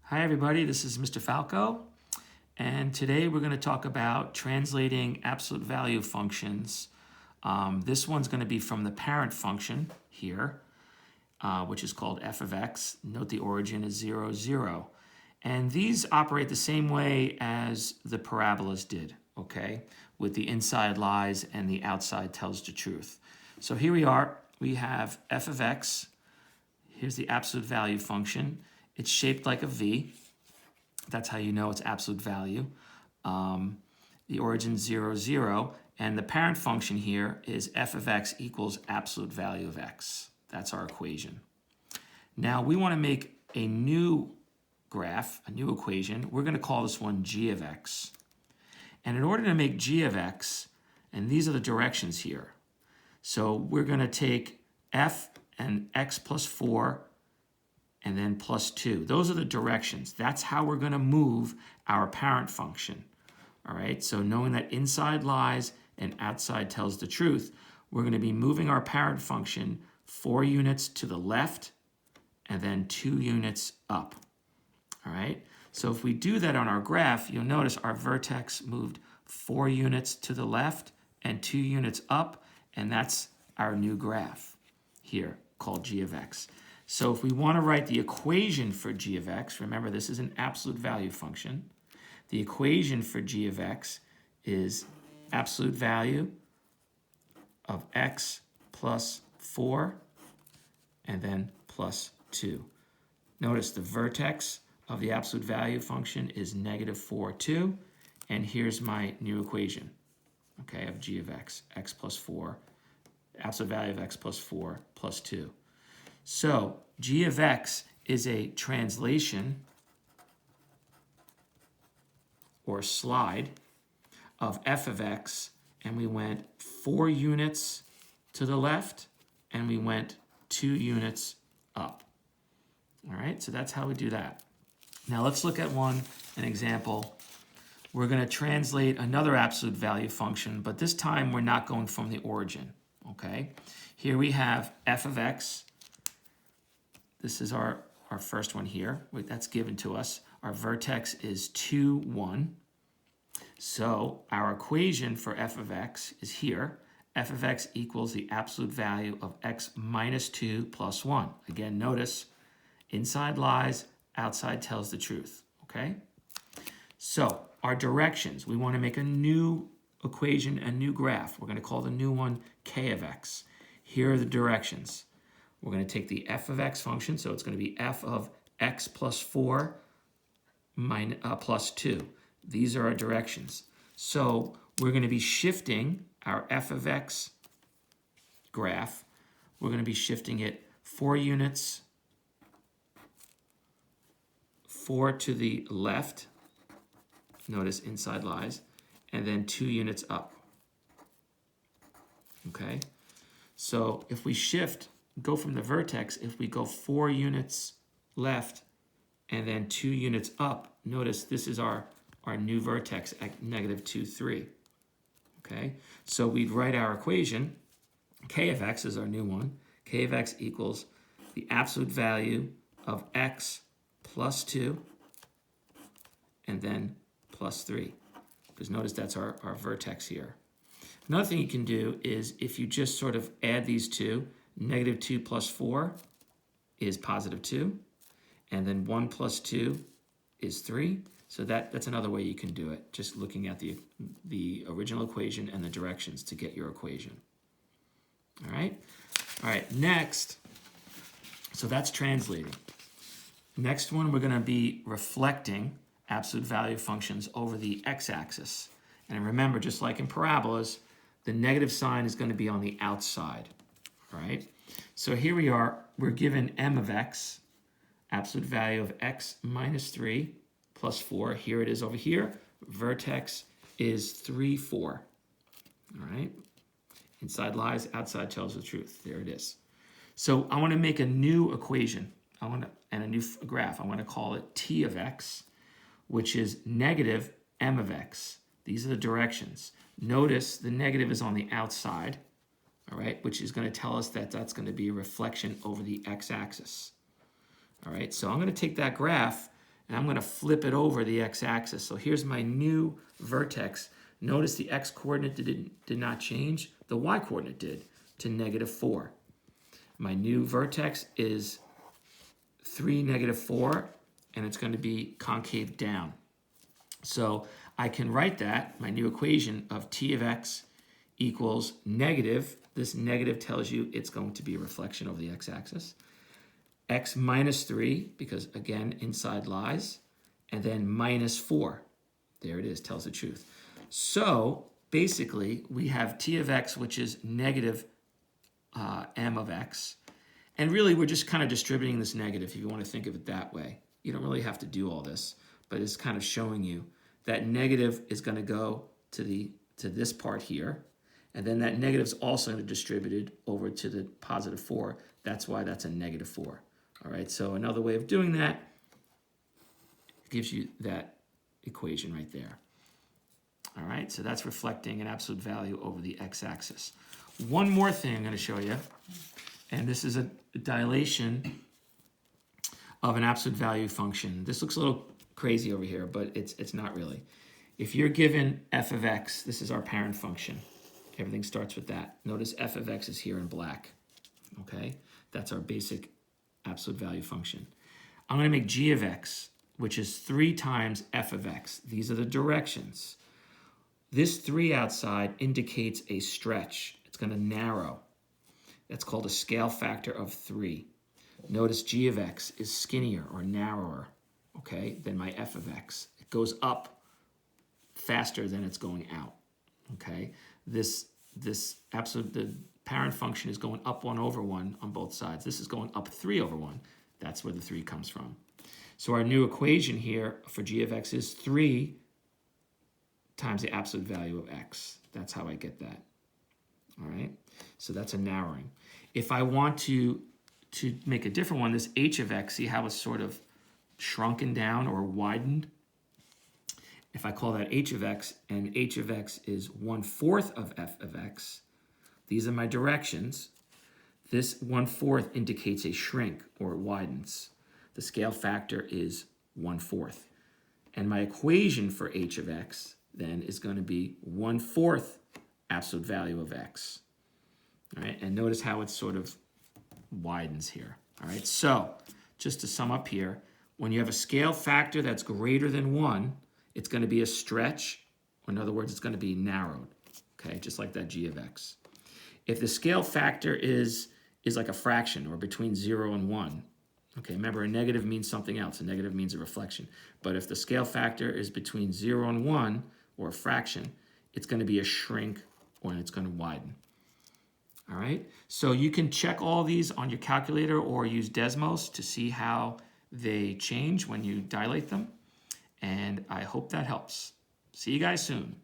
Hi everybody, this is Mr. Falco, and today we're going to talk about translating absolute value functions. This one's going to be from the parent function here, which is called f of x. Note the origin is 0, 0. And these operate the same way as the parabolas did, okay? With the inside lies and the outside tells the truth. So here we are, we have f of x. Here's the absolute value function. It's shaped like a V. That's how you know it's absolute value. The origin 0, 0. And the parent function here is f of x equals absolute value of x. That's our equation. Now we want to make a new graph, a new equation. We're going to call this one g of x. And in order to make g of x, and these are the directions here. So we're going to take f and x plus 4 and then plus 2. Those are the directions. That's how we're going to move our parent function. All right, so knowing that inside lies and outside tells the truth, we're going to be moving our parent function 4 units to the left and then 2 units up. All right, so if we do that on our graph, you'll notice our vertex moved 4 units to the left and 2 units up, and that's our new graph here called g of x. So if we want to write the equation for g of x, remember this is an absolute value function. The equation for g of x is absolute value of x plus 4 and then plus 2. Notice the vertex of the absolute value function is negative 4, 2. And here's my new equation, okay, of g of x, x plus 4, absolute value of x plus 4 plus 2. So g of x is a translation or slide of f of x, and we went 4 units to the left and we went 2 units up. All right, so that's how we do that. Now let's look at an example. We're going to translate another absolute value function, but this time we're not going from the origin, okay? Here we have f of x. This is our first one here. That's given to us. Our vertex is 2, 1. So our equation for f of x is here. F of x equals the absolute value of x minus 2 plus 1. Again, notice inside lies, outside tells the truth, okay? So our directions, we want to make a new equation, a new graph. We're going to call the new one k of x. Here are the directions. We're going to take the f of x function, so it's going to be f of x plus 4 plus 2. These are our directions. So we're going to be shifting our f of x graph. We're going to be shifting it 4 units, 4 to the left. Notice inside lies, and then 2 units up. Okay? So if we go from the vertex, if we go 4 units left and then 2 units up, notice this is our new vertex at negative 2, 3. Okay, so we'd write our equation. K of x is our new one. K of x equals the absolute value of x plus 2 and then plus 3. Because notice that's our vertex here. Another thing you can do is if you just sort of add these two, negative 2 plus 4 is positive 2. And then 1 plus 2 is 3. So that's another way you can do it, just looking at the original equation and the directions to get your equation. All right, next, so that's translating. Next one, we're going to be reflecting absolute value functions over the x-axis. And remember, just like in parabolas, the negative sign is going to be on the outside. All right, so here we are, we're given m of x, absolute value of x minus 3 plus 4. Here it is over here. Vertex is 3, 4. All right, inside lies, outside tells the truth. There it is. So I want to make a new equation. And a new graph. I want to call it t of x, which is negative m of x. These are the directions. Notice the negative is on the outside, all right, which is going to tell us that that's going to be a reflection over the x-axis. All right, so I'm going to take that graph and I'm going to flip it over the x-axis. So here's my new vertex. Notice the x-coordinate did not change. The y-coordinate did, to -4. My new vertex is 3, -4, and it's going to be concave down. So I can write that, my new equation of t of x equals negative. This negative tells you it's going to be a reflection over the x-axis. X minus 3, because again, inside lies, and then -4. There it is, tells the truth. So basically, we have t of x, which is negative m of x. And really, we're just kind of distributing this negative, if you want to think of it that way. You don't really have to do all this, but it's kind of showing you that negative is going to go to this part here. And then that negative is also distributed over to the +4. That's why that's a -4. All right, so another way of doing that gives you that equation right there. All right, so that's reflecting an absolute value over the x-axis. One more thing I'm going to show you, and this is a dilation of an absolute value function. This looks a little crazy over here, but it's not really. If you're given f of x, this is our parent function. Everything starts with that. Notice f of x is here in black. Okay, that's our basic absolute value function. I'm going to make g of x, which is 3 times f of x. These are the directions. This 3 outside indicates a stretch. It's going to narrow. That's called a scale factor of 3. Notice g of x is skinnier or narrower, okay, than my f of x. It goes up faster than it's going out, okay? The parent function is going up 1 over 1 on both sides. This is going up 3 over 1. That's where the 3 comes from. So our new equation here for g of x is 3 times the absolute value of x. That's how I get that. All right, so that's a narrowing. If I want to make a different one, this h of x, see how it's sort of shrunken down or widened? If I call that h of x, and h of x is 1/4 of f of x, these are my directions. This 1/4 indicates a shrink or it widens. The scale factor is 1/4. And my equation for h of x then is going to be 1/4 absolute value of x. All right, and notice how it sort of widens here. All right, so just to sum up here, when you have a scale factor that's greater than 1, it's going to be a stretch, or in other words, it's going to be narrowed, okay, just like that g of x. If the scale factor is like a fraction or between 0 and 1, okay, remember a negative means something else. A negative means a reflection. But if the scale factor is between 0 and 1, or a fraction, it's going to be a shrink or it's going to widen. All right, so you can check all these on your calculator or use Desmos to see how they change when you dilate them. And I hope that helps. See you guys soon.